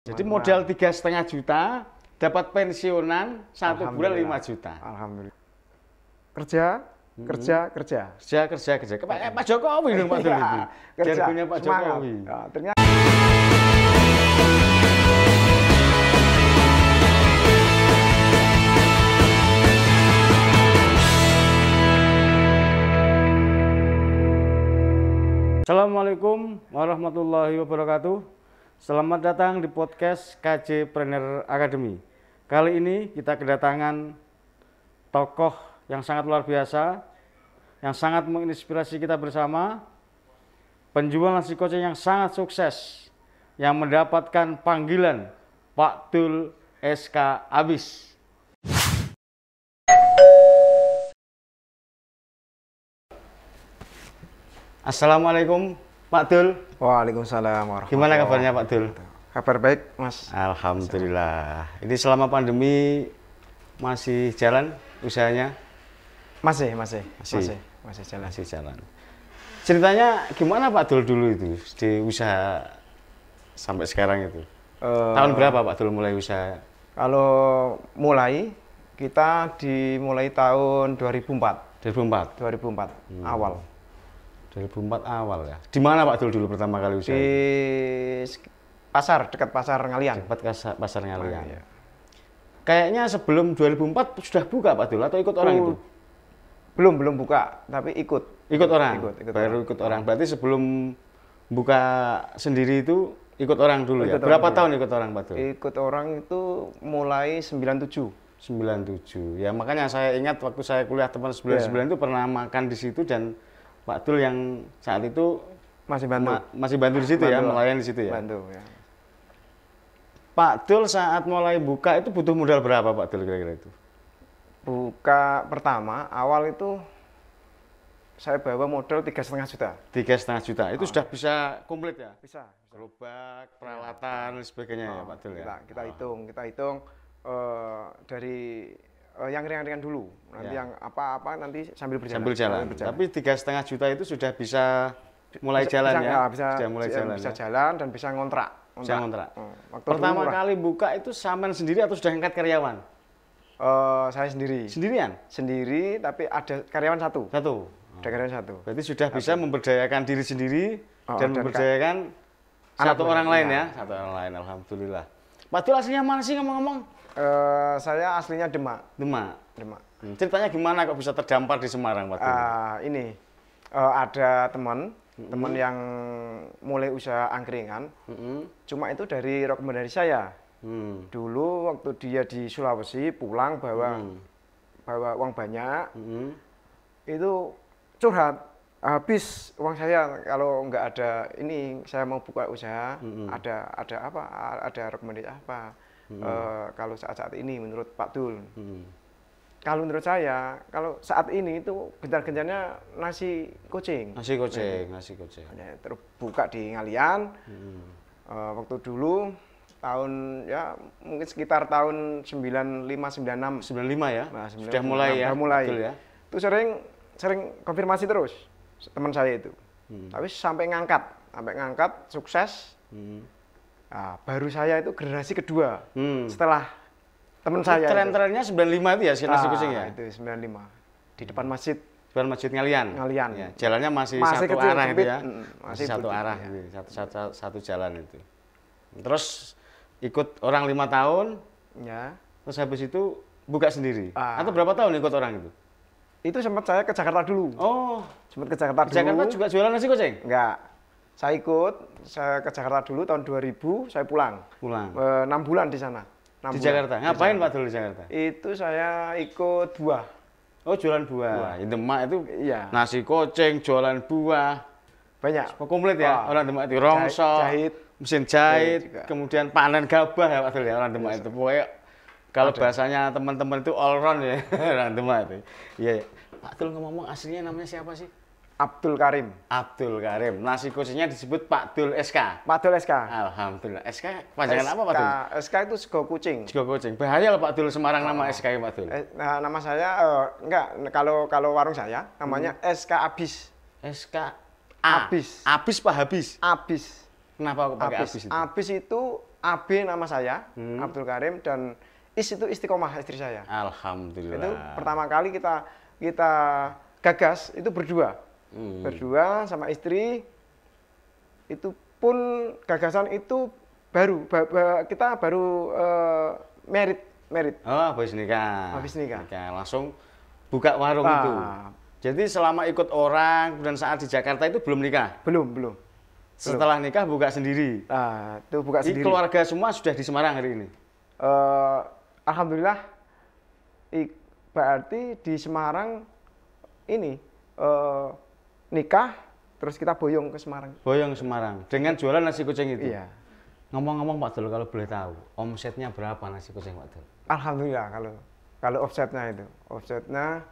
Jadi modal 3,5 juta, dapat pensiunan 1 bulan 5 juta. Alhamdulillah. Kerja. Kayak Pak Jokowi dong Pak Dul ini. Jargonnya Pak Jokowi. Nah, ternyata Assalamualaikum warahmatullahi wabarakatuh. Selamat datang di podcast KJ Planner Academy. Kali ini kita kedatangan tokoh yang sangat luar biasa, yang sangat menginspirasi kita bersama, penjual nasi kucing yang sangat sukses, yang mendapatkan panggilan Pak Dul SK Abis. Assalamualaikum Pak Dul. Waalaikumsalam warahmatullahi wabarakatuh. Gimana kabarnya Pak Dul? Kabar baik, Mas. Alhamdulillah. Ini selama pandemi masih jalan usahanya? Masih jalan. Masih jalan. Ceritanya gimana Pak Dul dulu itu di usaha sampai sekarang itu? Tahun berapa Pak Dul mulai usaha? Kalau mulai kita dimulai tahun 2004. 2004 awal. 2004 awal ya. Di mana Pak Dul dulu pertama kali usaha? Di pasar, dekat pasar Ngalian. Dekat pasar Ngalian. Ya. Kayaknya sebelum 2004 sudah buka Pak Dul atau ikut orang itu? Belum buka, tapi ikut orang. Baru ikut orang. Berarti sebelum buka sendiri itu ikut orang dulu ya. Ikut Berapa orang tahun ikut orang Pak Dul? Ikut orang itu mulai 97. 97. Ya makanya saya ingat waktu saya kuliah tahun 99 itu pernah makan di situ dan Pak Dul yang saat itu masih bantu di situ ya, melayani di situ ya. Bantu ya. Pak Dul saat mulai buka itu butuh modal berapa Pak Dul kira-kira itu? Buka pertama awal itu saya bawa modal 3,5 juta. 3,5 juta. Itu sudah bisa komplit ya? Bisa. Gerobak, peralatan dan sebagainya ya Pak Dul ya. Kita hitung dari yang ringan-ringan dulu. Nanti yang apa-apa nanti sambil berjalan. Tapi 3,5 juta itu sudah bisa mulai jalan ya? Bisa jalan dan bisa ngontrak. Pertama kali buka itu saman sendiri atau sudah angkat karyawan? Saya sendiri. Sendirian? Sendiri, tapi ada karyawan satu. Ada karyawan satu. Berarti sudah bisa memberdayakan diri sendiri dan memberdayakan satu orang lain ya? Satu orang lain, alhamdulillah. Pak Dul aslinya mana sih ngomong-ngomong? Saya aslinya Demak. Ceritanya gimana kok bisa terdampar di Semarang Pak Dul? Ini ada teman yang mulai usaha angkringan. Cuma itu dari rekomendasi saya. Dulu waktu dia di Sulawesi pulang bawa uang banyak, itu curhat, habis uang saya kalau nggak ada ini saya mau buka usaha, ada rekomendasi apa? Kalau saat ini menurut Pak Dul, kalau menurut saya kalau saat ini itu gencar-gencarnya nasi kucing. Nasi kucing. Terbuka di Ngalian. Waktu dulu tahun ya mungkin sekitar tahun 95 96. 95 ya. Nah, sudah mulai ya. Betul ya. Itu sering konfirmasi terus teman saya itu. Tapi sampai ngangkat sukses. Nah, baru saya itu generasi kedua setelah teman saya. Tren-trennya 95 itu ya si nasi kucing ya. Itu 95 di depan masjid. Depan Masjid Ngalian. Ya, jalannya masih satu kecil, arah itu ya. Masih satu arah ya. gitu. Satu jalan itu. Terus ikut orang 5 tahun. Ya. Terus habis itu buka sendiri. Atau berapa tahun ikut orang itu? Itu sempat saya ke Jakarta dulu. Oh, sempat ke Jakarta dulu. Jakarta juga jualan nasi kucing? Enggak. Saya ke Jakarta dulu tahun 2000, saya pulang. 6 bulan di sana. Di Jakarta. Ngapain Pak Dul di Jakarta? Itu saya ikut buah. Oh, jualan buah. Di Demak itu iya. Nasi kucing, jualan buah. Banyak. Komplit ya. Orang Demak itu rongsok, mesin jahit, kemudian panen gabah ya Pak Dul ya orang Demak itu. Pokoknya kalau bahasanya teman-teman itu all round ya orang Demak itu. Iya. Pak Dul ngomong aslinya namanya siapa sih? Abdul Karim. Nasi kucingnya disebut Pak Dul SK. Pak Dul SK. Alhamdulillah. SK panjangan apa Pak Dul? SK itu sego kucing. Sego kucing. Bahaya loh Pak Dul Semarang nama SK ya Pak Dul. Nah, nama saya enggak kalau warung saya namanya SK Abis. SK Abis. Abis Pak Habis? Abis. Kenapa kok pakai Abis itu? Abis itu AB nama saya, Abdul Karim, dan Is itu Istiqomah istri saya. Alhamdulillah. Itu pertama kali kita gagas itu berdua. Berdua sama istri. Itu pun gagasan itu kita baru merit. Oh, habis nikah. Habis nikah. Langsung buka warung itu. Jadi selama ikut orang dan saat di Jakarta itu belum nikah? Belum. Setelah nikah buka sendiri? Itu buka sendiri. Keluarga semua sudah di Semarang hari ini? Alhamdulillah, berarti di Semarang ini nikah, terus kita boyong ke Semarang. Boyong ke Semarang, dengan jualan nasi kucing itu? Iya. Ngomong-ngomong Pak Dul, kalau boleh tahu, omsetnya berapa nasi kucing Pak Dul? Alhamdulillah, kalau offsetnya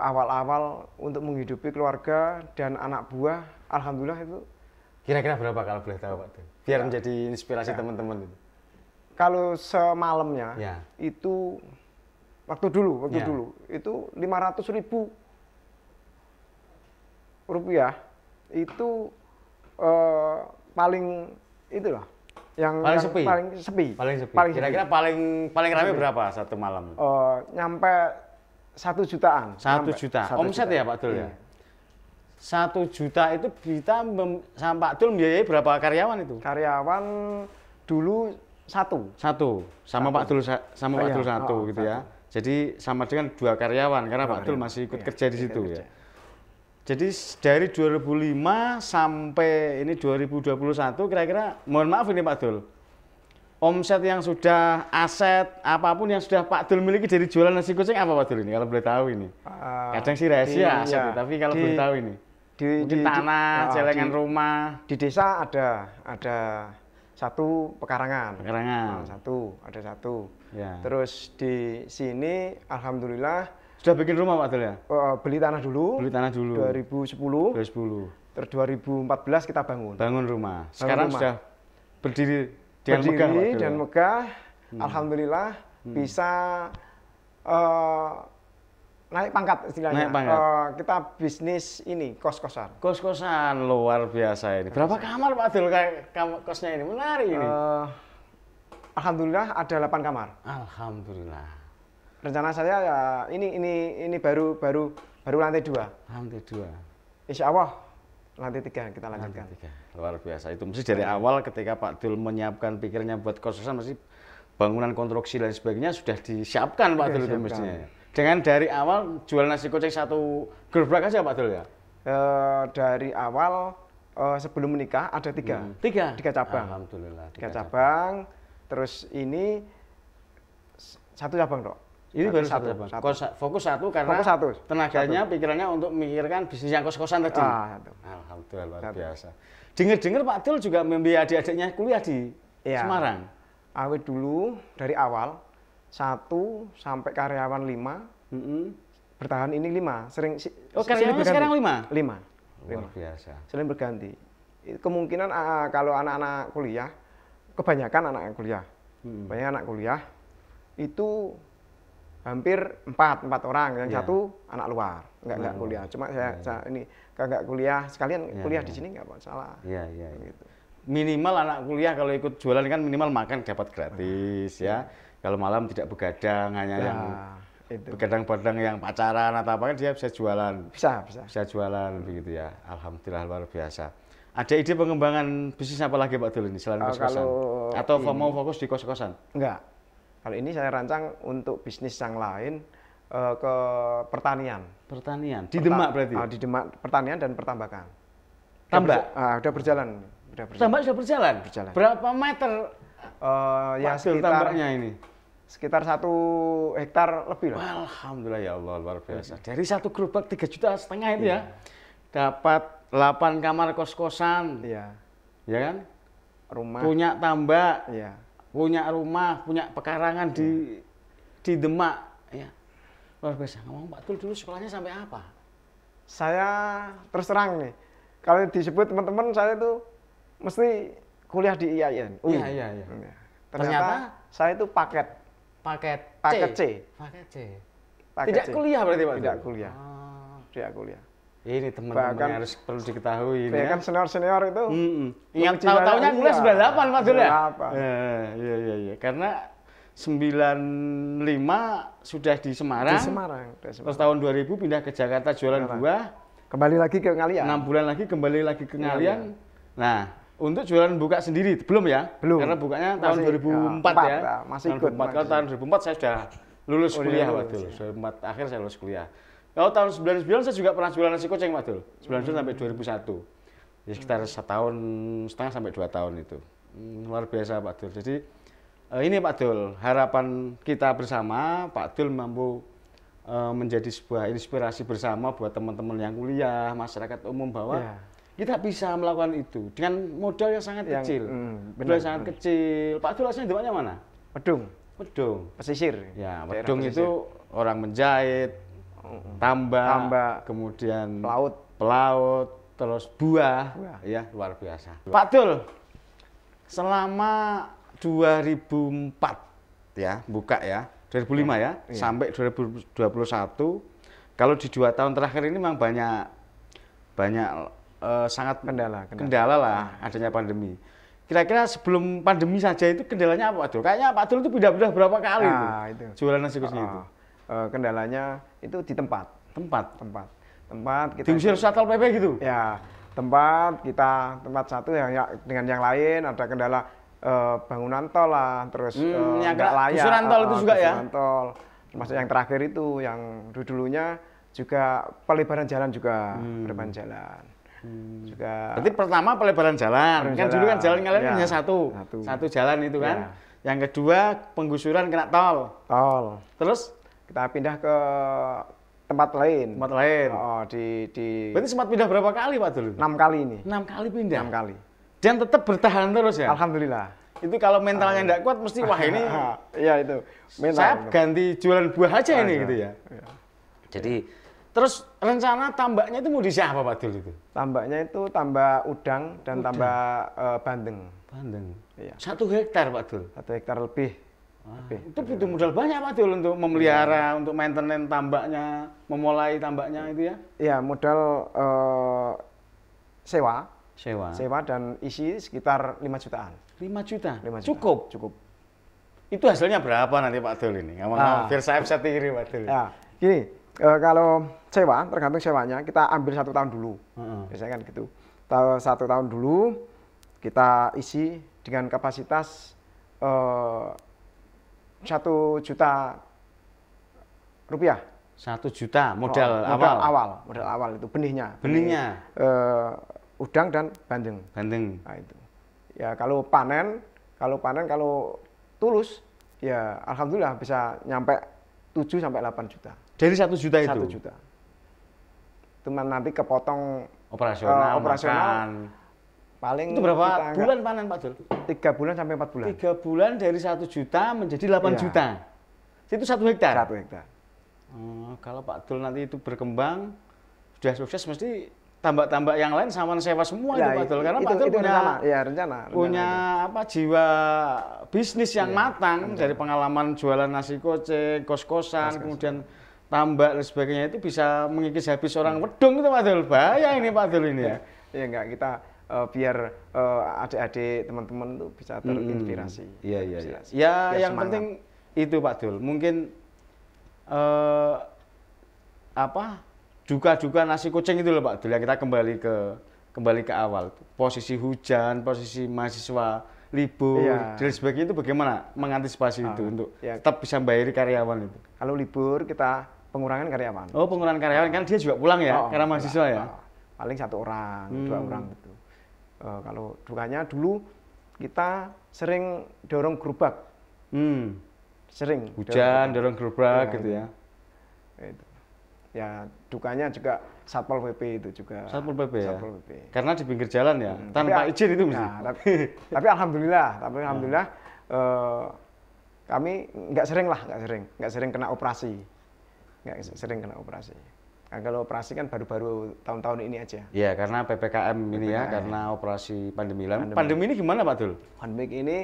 awal-awal untuk menghidupi keluarga dan anak buah, alhamdulillah itu. Kira-kira berapa kalau boleh tahu Pak Dul? Biar menjadi inspirasi teman-teman itu. Kalau semalamnya itu waktu dulu itu 500.000 rupiah itu paling itulah yang sepi. Kira-kira paling ramai berapa satu malam? Nyampe 1 jutaan. 1 juta. Omset ya Pak Dul ya? 1 juta itu kita sama Pak Dul membiayai berapa karyawan itu? Karyawan dulu satu sama Pak Dul satu gitu ya. Jadi sama dengan 2 karyawan karena Pak Dul masih ikut kerja di situ ya. Jadi dari 2005 sampai ini 2021 kira-kira, mohon maaf ini Pak Dul, omset yang sudah aset apapun yang sudah Pak Dul miliki dari jualan nasi kucing apa Pak Dul ini kalau boleh tahu ini? Kadang sih rahasia aset, tapi kalau boleh tahu ini. Mungkin tanah, celengan rumah. Di desa ada 1 pekarangan. Ada satu. Ya. Terus di sini alhamdulillah sudah bikin rumah Pak Dul ya? Beli tanah dulu. 2010. Terus 2014 kita bangun rumah. Sekarang sudah berdiri dengan megah. Alhamdulillah bisa naik pangkat istilahnya. Kita bisnis ini kos-kosan. Kos-kosan luar biasa ini. Berapa kamar Pak Dul kayak kosnya ini? Menarik ini. Alhamdulillah ada 8 kamar. Alhamdulillah. Rencana saya ya ini baru lantai 2. Lantai 2. Insya Allah lantai 3 kita lanjutkan. Lantai 3. Luar biasa. Itu mesti dari awal ketika Pak Dul menyiapkan pikirannya buat kos-kosan mesti bangunan konstruksi dan sebagainya sudah disiapkan Pak Dul itu mestinya. Dengan dari awal jual nasi kucing 1 gerobak aja Pak Dul ya? Dari awal sebelum menikah ada 3. 3 cabang. Alhamdulillah. 3 cabang. Terus ini 1 cabang dok. Ini baru 1 cabang. Fokus 1 karena tenaganya, pikirannya untuk memikirkan bisnis yang kos-kosan tadi. Alhamdulillah luar biasa. Dengar-dengar Pak Dul juga membiayai adik-adiknya kuliah di Semarang. Awet dulu dari awal 1 sampai karyawan 5. Bertahan ini 5. Karyawan sekarang 5? 5. Luar biasa. Sering berganti. Kemungkinan kalau anak-anak kuliah, kebanyakan anak kuliah. Banyak anak kuliah itu hampir 4 orang, yang 1 anak luar, enggak kuliah. Cuma saya ini enggak kuliah sekalian kuliah di sini enggak masalah. Gitu. Minimal anak kuliah kalau ikut jualan kan minimal makan dapat gratis ya. Kalau malam tidak begadang, hanya yang begadang-begadang yang pacaran atau apa kan dia bisa jualan. Bisa jualan begitu ya. Alhamdulillah luar biasa. Ada ide pengembangan bisnis apa lagi Pak Dul ini selain kos-kosan? Atau mau fokus di kos-kosan? Enggak. Kalau ini saya rancang untuk bisnis yang lain ke pertanian. Pertanian? Di Demak berarti? Di Demak, pertanian dan pertambakan. Tambak? Udah berjalan. Tambak sudah berjalan? Berjalan. Berapa meter ya tambaknya ini? Sekitar 1 hektar lebih lah. Alhamdulillah ya Allah luar biasa. Dari 1 gerobak 3,5 juta itu ya. Dapat 8 kamar kos-kosan. Iya. Ya kan? Rumah. Punya tambak. Iya. Punya rumah, punya pekarangan di Demak, ya. Luar biasa. Ngomong Pak Dul dulu sekolahnya sampai apa? Saya terus terang nih, kalau disebut teman-teman saya tuh mesti kuliah di IAIN. Iya. Ternyata saya itu paket C. Tidak kuliah berarti Pak Dul? Tidak kuliah. Tidak kuliah. Ini teman-teman harus perlu diketahui ini ya. Kan senior-senior itu. Ingat tahun-tahunnya kuliah 98 Pak Dul ya? 98. Iya. Karena 95 sudah di Semarang. Di Semarang. Terus tahun 2000 pindah ke Jakarta jualan buah. Kembali lagi ke Ngalian. 6 bulan lagi kembali lagi ke Ngalian. Nah, untuk jualan buka sendiri belum ya? Belum. Karena bukanya tahun 2004 ya. Masih ikut. Kalau tahun 2004 saya sudah lulus kuliah Pak Dul. 2004 akhir saya lulus kuliah. Kalau tahun 99 saya juga pernah jualan nasi kucing Pak Dul. 99 sampai 2001. Ya sekitar 1,5 tahun sampai 2 tahun itu. Luar biasa Pak Dul. Jadi ini Pak Dul, harapan kita bersama Pak Dul mampu menjadi sebuah inspirasi bersama buat teman-teman yang kuliah, masyarakat umum bahwa kita bisa melakukan itu dengan modal yang sangat kecil. Modal yang sangat kecil. Pak Dul aslinya di mana? Wedung. Pesisir. Ya, Wedung itu orang menjahit, tambak, kemudian pelaut, terus buah. Ya, luar biasa. Pak Dul, selama 2004 ya, buka ya, 2005 ya, sampai 2021. Kalau di 2 tahun terakhir ini memang banyak sangat kendala lah adanya pandemi. Kira-kira sebelum pandemi saja itu kendalanya apa Pak Dul? Kayaknya Pak Dul itu pindah-pindah berapa kali itu jualan nasi kucing itu? Kendalanya itu di tempat kita diusir Satpol PP gitu? Ya, tempat satu dengan yang lain ada kendala bangunan tol lah, terus yang nggak layak. Gusuran tol itu juga ya? Tol. Termasuk yang terakhir itu, yang dulunya juga pelebaran jalan juga, pelebaran jalan. Juga. Berarti pertama pelebaran jalan, kan dulu kan jalan Ngalian hanya satu jalan itu kan. Yang kedua penggusuran kena tol. Terus kita pindah ke tempat lain. Berarti sempat pindah berapa kali Pak Dul? 6 kali ini. 6 kali pindah. 6 kali. Dan tetap bertahan terus ya? Alhamdulillah. Itu kalau mentalnya tidak kuat mesti wah ini. Iya itu. Saya ganti jualan buah aja ini gitu ya. Jadi terus rencana tambaknya itu mau di siapa Pak Dul itu? Tambaknya itu tambak udang dan tambak bandeng. Iya. 1 hektar Pak Dul? 1 hektar lebih. Itu butuh modal banyak Pak Dul untuk memelihara, untuk maintenance tambaknya, memulai tambaknya itu ya? Iya, modal sewa dan isi sekitar 5 jutaan. 5 juta? 5 juta. Cukup. Itu hasilnya berapa nanti Pak Dul ini? Biar saya bisa tiri Pak Dul. Ya, gini, kalau sewa, tergantung sewanya, kita ambil 1 tahun dulu. Biasanya kan gitu. 1 tahun dulu, kita isi dengan kapasitas 1 juta rupiah. 1 juta modal awal itu benihnya. Udang dan bandeng. Nah, itu. Ya kalau panen kalau tulus ya alhamdulillah bisa nyampe 7 sampai 8 juta. Dari 1 juta itu? 1 juta. Cuman nanti kepotong operasional. Paling itu berapa bulan panen Pak Dul? 3 bulan sampai 4 bulan. 3 bulan dari 1 juta menjadi 8 juta. Itu 1 hektar? 1 hektar. Kalau Pak Dul nanti itu berkembang, sudah sukses mesti tambak-tambak yang lain sama sewa semua itu Pak Dul. Karena Pak Dul punya jiwa bisnis yang matang dari pengalaman jualan nasi kucing, kos-kosan, kemudian tambak dan sebagainya itu bisa mengikis habis orang wedung itu Pak Dul. Bahaya ini Pak Dul ini ya. Ya enggak, kita biar adik-adik teman-teman tuh bisa terinspirasi. Iya. Ya yang penting itu Pak Dul. Mungkin duka-duka nasi kucing itu loh Pak Dul. Ya kita kembali ke awal. Posisi hujan, posisi mahasiswa libur, dan sebagainya itu bagaimana mengantisipasi itu untuk tetap bisa membayari karyawan itu? Kalau libur kita pengurangan karyawan. Oh, pengurangan karyawan kan dia juga pulang ya karena mahasiswa ya. Paling 1 orang, 2 orang gitu. Kalau dukanya dulu kita sering dorong gerobak. Sering. Hujan, dorong gerobak gitu ya. Itu. Ya dukanya juga Satpol PP itu juga. Satpol PP ya. Karena di pinggir jalan ya, tanpa izin itu mesti. Tapi alhamdulillah kami nggak sering kena operasi. Nah, kalau operasi kan baru-baru tahun-tahun ini aja. Iya, karena PPKM ini ya, karena operasi pandemi. Pandemi ini gimana Pak Dul? Pandemi ini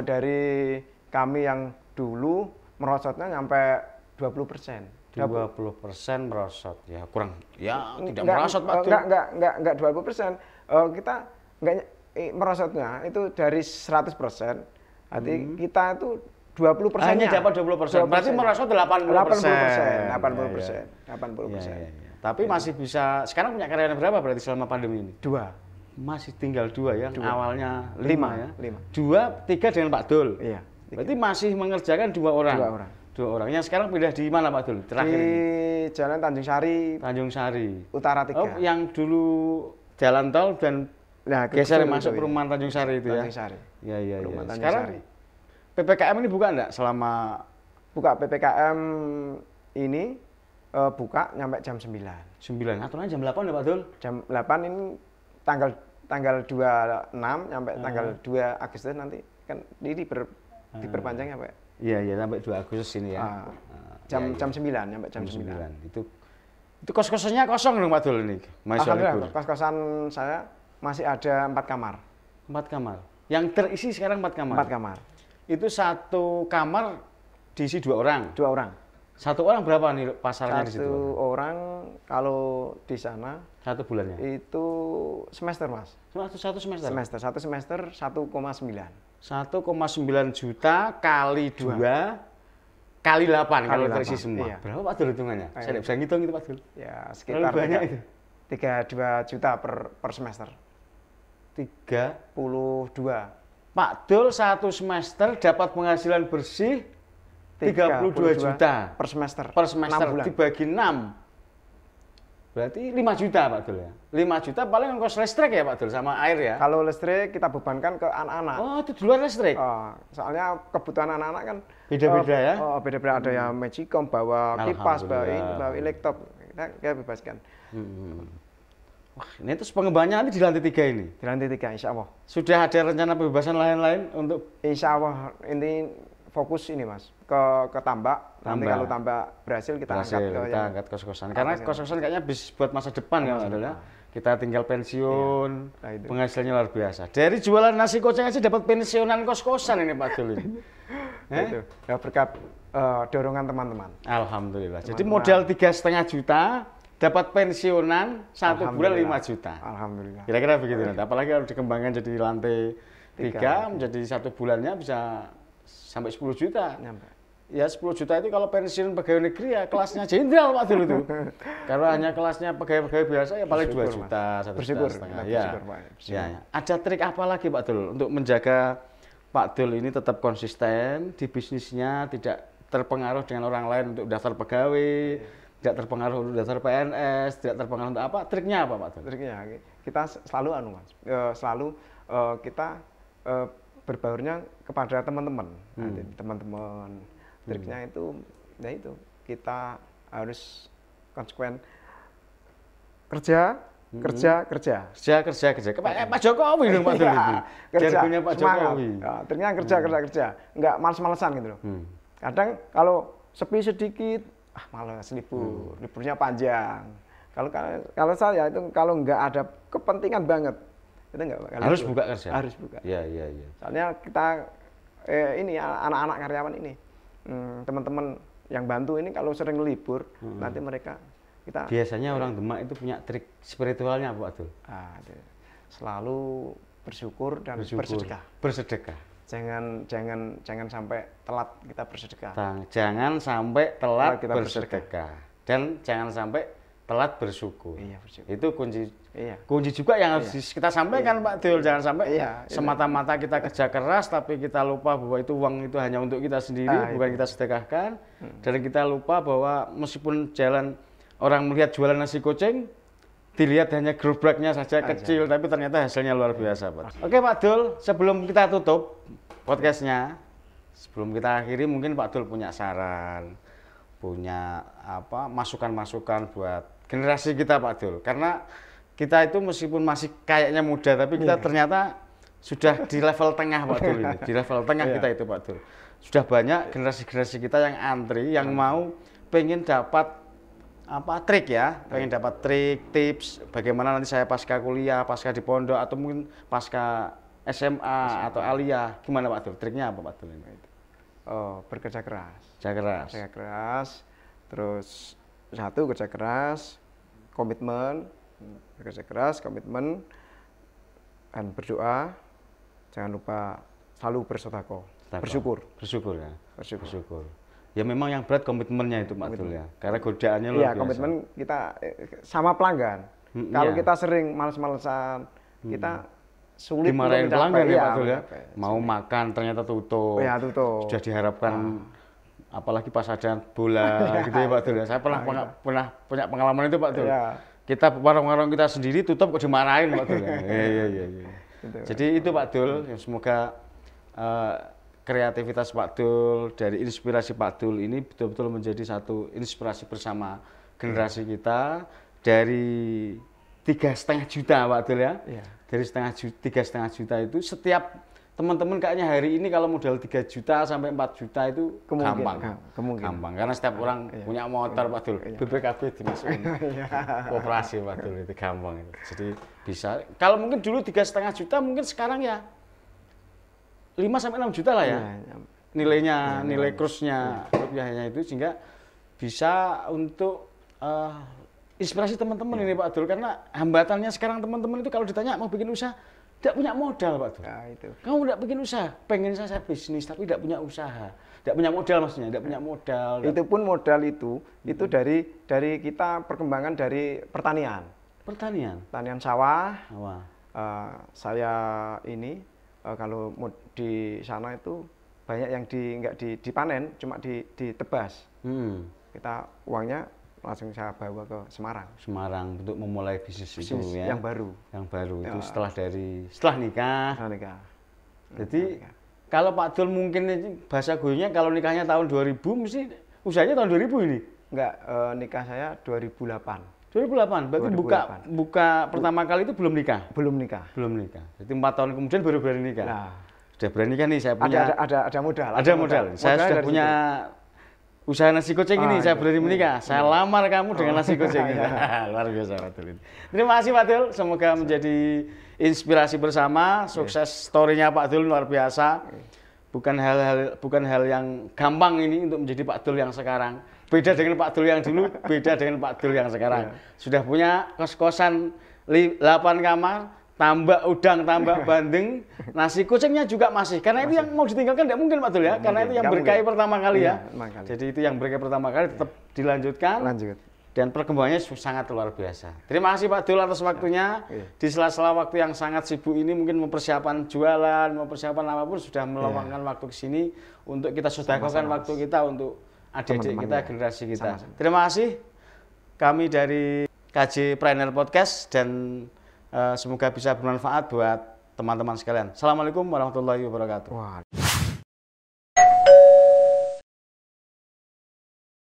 dari kami yang dulu merosotnya sampai 20%. 20% merosot ya, kurang ya, tidak merosot Pak Dul. Enggak 20%. Kita enggak merosotnya itu dari 100%. Berarti kita itu 20%-nya. Hanya dapat 20%. Berarti merosot 80%. 80%. Tapi masih bisa. Sekarang punya karyawan berapa berarti selama pandemi ini? 2. Masih tinggal 2 ya. Awalnya 5 ya. 5. 2, 3 dengan Pak Dul. Iya. Berarti masih mengerjakan 2 orang. 2 orang. Yang sekarang pindah di mana Pak Dul? Terakhir di ini? Jalan Tanjung Sari. Tanjung Sari. Utara 3. Oh, yang dulu jalan tol dan geser masuk perumahan Tanjung Sari itu ya. Tanjung Sari. Iya. Sekarang Sari. PPKM ini buka enggak selama? Buka PPKM ini buka nyampe jam 9. 9. Aturannya jam 8 ya Pak Dul? Jam 8 ini tanggal 26 nyampe tanggal 2 Agustus nanti kan ini diperpanjang ya Pak? Iya sampai 2 Agustus ini ya. Jam 9 nyampe jam 9. Itu kos-kosannya kosong dong Pak Dul ini. Alhamdulillah kos-kosan saya masih ada 4 kamar. 4 kamar. Yang terisi sekarang 4 kamar. 4 kamar. Itu 1 kamar diisi 2 orang. 2 orang. 1 orang berapa nih pasarnya di situ? 1 orang kalau di sana 1 bulannya. Itu semester Mas. 1 semester. 1 semester 1,9. 1,9 juta kali 2 kali 8 kalau terisi semua. Iya. Berapa Pak Dul hitungannya? Saya tidak bisa ngitung itu Pak Dul. Ya sekitar banyak itu. 32 juta per semester. 32. Pak Dul 1 semester dapat penghasilan bersih 32 juta per semester. Per semester dibagi 6. Berarti 5 juta Pak Dul ya. 5 juta paling ongkos listrik ya Pak Dul sama air ya. Kalau listrik kita bebankan ke anak-anak. Oh, itu di luar listrik. Soalnya kebutuhan anak-anak kan beda-beda ya. Beda-beda, ada yang magicom, bawa kipas, bawa laptop. Kita bebaskan. Wah, ini terus pengembangannya nanti di lantai 3 ini. Di lantai 3 insya Allah. Sudah ada rencana pembebasan lain-lain untuk insya Allah ini fokus ini Mas ke tambak. Nanti kalau tambak berhasil kita angkat kos-kosan. Karena kos-kosan kayaknya bis buat masa depan ya Pak Dul ya. Kita tinggal pensiun, penghasilannya luar biasa. Dari jualan nasi koceng aja dapat pensiunan kos-kosan ini Pak Dul ini. Itu ya berkat dorongan teman-teman. Alhamdulillah. Jadi modal 3,5 juta dapat pensiunan 1 bulan 5 juta. Alhamdulillah. Kira-kira begitu nanti. Apalagi kalau dikembangkan jadi lantai 3 menjadi 1 bulannya bisa sampai 10 juta. Ya 10 juta itu kalau pensiun pegawai negeri ya kelasnya jenderal Pak Dul itu. Kalau hanya kelasnya pegawai-pegawai biasa ya paling 2 juta, 1,5 juta. Ya. Ada trik apa lagi Pak Dul untuk menjaga Pak Dul ini tetap konsisten di bisnisnya, tidak terpengaruh dengan orang lain untuk daftar pegawai, tidak terpengaruh untuk daftar PNS, tidak terpengaruh untuk apa? Triknya apa Pak Dul? Triknya kita selalu Mas, selalu kita berbaurnya kepada teman-teman. Teman-teman. Triknya itu kita harus konsekuen kerja. Kayak Pak Jokowi dong Pak Dul itu. Jargonnya Pak Jokowi. Triknya kerja. Enggak males-malesan gitu loh. Kadang kalau sepi sedikit, malas liburnya panjang. Kalau saya itu kalau nggak ada kepentingan banget, itu nggak harus buka kerja. Harus buka. Iya. Soalnya kita ini anak-anak karyawan ini, teman-teman yang bantu ini kalau sering libur, nanti mereka kita. Biasanya orang Demak itu punya trik spiritualnya Pak Dul. Selalu bersyukur dan bersedekah. Jangan sampai telat kita bersedekah. Jangan sampai telat kita bersedekah. Dan jangan sampai telat bersyukur. Iya, bersyukur. Itu kunci juga yang harus kita sampaikan Pak Dul. Jangan sampai semata-mata kita kerja keras tapi kita lupa bahwa itu uang itu hanya untuk kita sendiri, bukan kita sedekahkan. Dan kita lupa bahwa meskipun jalan orang melihat jualan nasi kucing, dilihat hanya gerobaknya saja kecil, tapi ternyata hasilnya luar biasa Pak. Oke Pak Dul, sebelum kita tutup podcastnya, sebelum kita akhiri mungkin Pak Dul punya saran, punya masukan-masukan buat generasi kita Pak Dul. Karena kita itu meskipun masih kayaknya muda, tapi kita ternyata sudah di level tengah Pak Dul ini. Di level tengah kita itu Pak Dul. Sudah banyak generasi-generasi kita yang antri, yang mau pengen dapat trik ya, pengen dapat trik, tips bagaimana nanti saya pasca kuliah, pasca di pondok atau mungkin pasca SMA atau aliyah, gimana Pak Dul? Triknya apa Pak Dul ini? Bekerja keras. Kerja keras. Kerja keras, Terus satu, kerja keras, komitmen, dan berdoa. Jangan lupa selalu bersedekah, bersyukur. Ya. Bersyukur. Ya memang yang berat komitmennya itu Pak Dul ya. Karena godaannya luar biasa. Iya, komitmen kita sama pelanggan. Kalau kita sering males-malesan, kita sulit dimarahin pelanggan ya Pak Dul ya. Mau makan ternyata tutup. Ya, tutup. Sudah diharapkan apalagi pas ada bola gitu ya Pak Dul ya. Saya pernah punya pengalaman itu Pak Dul. Ya. Kita warung-warung kita sendiri tutup kok dimarahin Pak Dul. Iya. Jadi itu Pak Dul, semoga kreativitas Pak Dul, dari inspirasi Pak Dul ini betul-betul menjadi satu inspirasi bersama generasi kita. Dari 3,5 juta Pak Dul ya, dari 3,5 juta itu setiap teman-teman kayaknya hari ini kalau modal 3 juta sampai 4 juta itu gampang, karena setiap orang punya motor Pak Dul, BPKB dimasukin koperasi Pak Dul, itu gampang itu. Jadi bisa, kalau mungkin dulu 3,5 juta mungkin sekarang ya 5 sampai 6 juta lah ya, nilainya, nilai kursnya rupiahnya itu, sehingga bisa untuk inspirasi teman-teman ini Pak Dul, karena hambatannya sekarang teman-teman itu kalau ditanya mau bikin usaha, tidak punya modal Pak Dul. Itu. Kamu tidak bikin usaha, pengen saya bisnis tapi tidak punya usaha, tidak punya modal maksudnya, tidak punya modal. Itu pun modal itu dari kita perkembangan dari pertanian. Pertanian sawah. Saya ini kalau di sana itu banyak yang nggak dipanen, cuma ditebas. Kita uangnya langsung saya bawa ke Semarang untuk memulai bisnis itu ya. Yang baru itu setelah nikah. Jadi kalau Pak Dul mungkin bahasa gurunya kalau nikahnya tahun 2000 mesti usahanya tahun 2000 ini. Enggak, nikah saya 2008. 2008, berarti 2008. buka pertama kali itu belum nikah? Belum nikah. Jadi 4 tahun kemudian baru berani nikah. Nah, sudah berani nikah nih, saya punya ada modal. Ada modal. Saya sudah punya usaha nasi kucing ini, saya berani menikah. Saya lamar kamu dengan nasi kucing ini. Luar biasa Pak Dul. Terima kasih Pak Dul, semoga menjadi inspirasi bersama. Sukses story-nya Pak Dul luar biasa. Bukan hal yang gampang ini untuk menjadi Pak Dul yang sekarang. Beda dengan Pak Dul yang dulu, beda dengan Pak Dul yang sekarang. Sudah punya kos-kosan 8 kamar, tambah udang, tambah bandeng, nasi kucingnya juga masih. Karena itu yang mau ditinggalkan tidak mungkin Pak Dul ya, karena itu yang berkah pertama kali ya. Jadi itu yang berkah pertama kali tetap dilanjutkan. Dan perkembangannya sangat luar biasa. Terima kasih Pak Dul atas waktunya. Di sela-sela waktu yang sangat sibuk ini mungkin mempersiapkan jualan, mempersiapkan apapun, sudah meluangkan waktu ke sini untuk kita sedekahkan waktu kita untuk adik-adik kita, generasi kita. Terima kasih. Kami dari KJ Planner Podcast, dan semoga bisa bermanfaat buat teman-teman sekalian. Assalamualaikum warahmatullahi wabarakatuh.